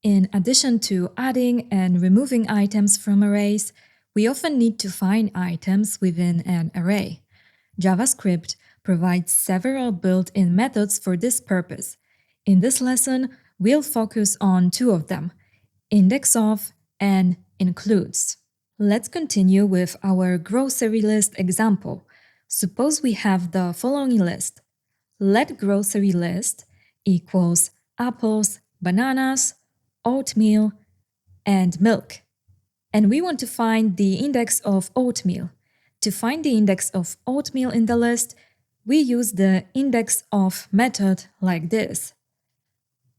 In addition to adding and removing items from arrays, we often need to find items within an array. JavaScript provides several built-in methods for this purpose. In this lesson, we'll focus on two of them, indexOf and includes. Let's continue with our grocery list example. Suppose we have the following list. Let grocery list equals apples, bananas, oatmeal, and milk. And we want to find the index of oatmeal. To find the index of oatmeal in the list, we use the indexOf method like this.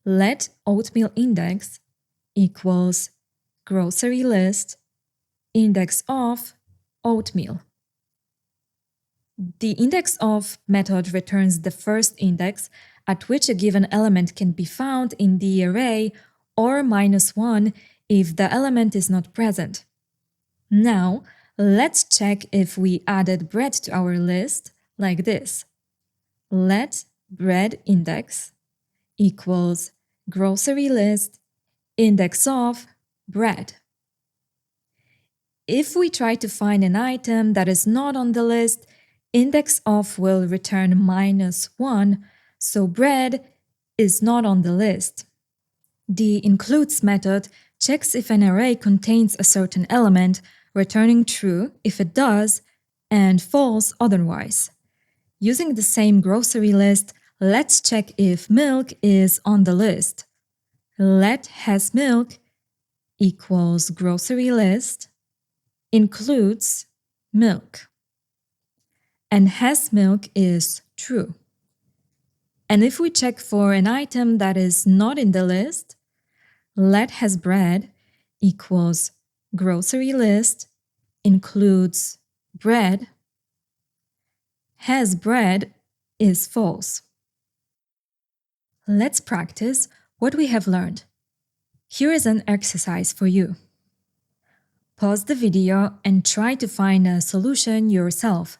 Let oatmeal index equals grocery list indexOf oatmeal. The indexOf method returns the first index at which a given element can be found in the array, or -1 if the element is not present. Now, let's check if we added bread to our list like this. Let bread index equals grocery list indexOf bread. If we try to find an item that is not on the list, indexOf will return -1, so bread is not on the list. The includes method checks if an array contains a certain element, returning true if it does and false otherwise. Using the same grocery list, let's check if milk is on the list. Let has milk equals grocery list includes milk. And has milk is true. And if we check for an item that is not in the list, let has bread equals grocery list includes bread. Has bread is false. Let's practice what we have learned. Here is an exercise for you. Pause the video and try to find a solution yourself.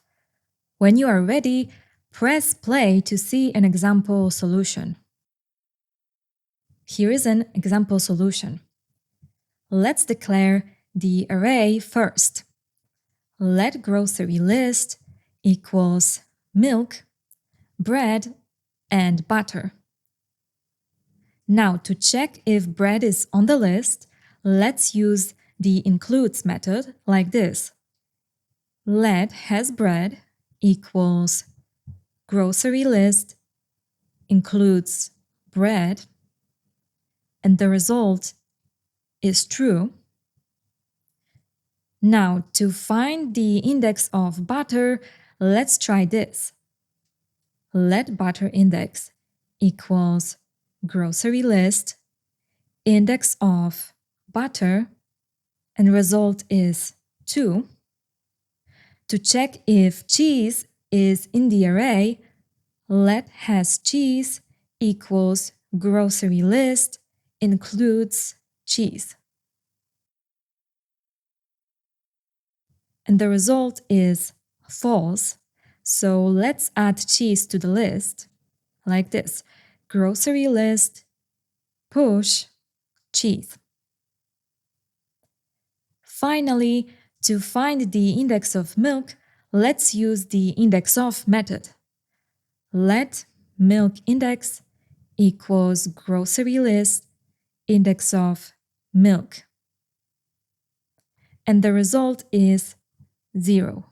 When you are ready, press play to see an example solution. Here is an example solution. Let's declare the array first. Let grocery list equals milk, bread, and butter. Now, to check if bread is on the list, let's use the includes method like this. Let has bread equals grocery list includes bread, and the result is true. Now, to find the index of butter, let's try this. Let butter index equals grocery list index of butter, and result is 2. To check if cheese is in the array, let has cheese equals grocery list includes cheese. And the result is false. So let's add cheese to the list like this. Grocery list push cheese. Finally, to find the index of milk, let's use the indexOf method. Let milk index equals grocery list indexOf milk. And the result is 0.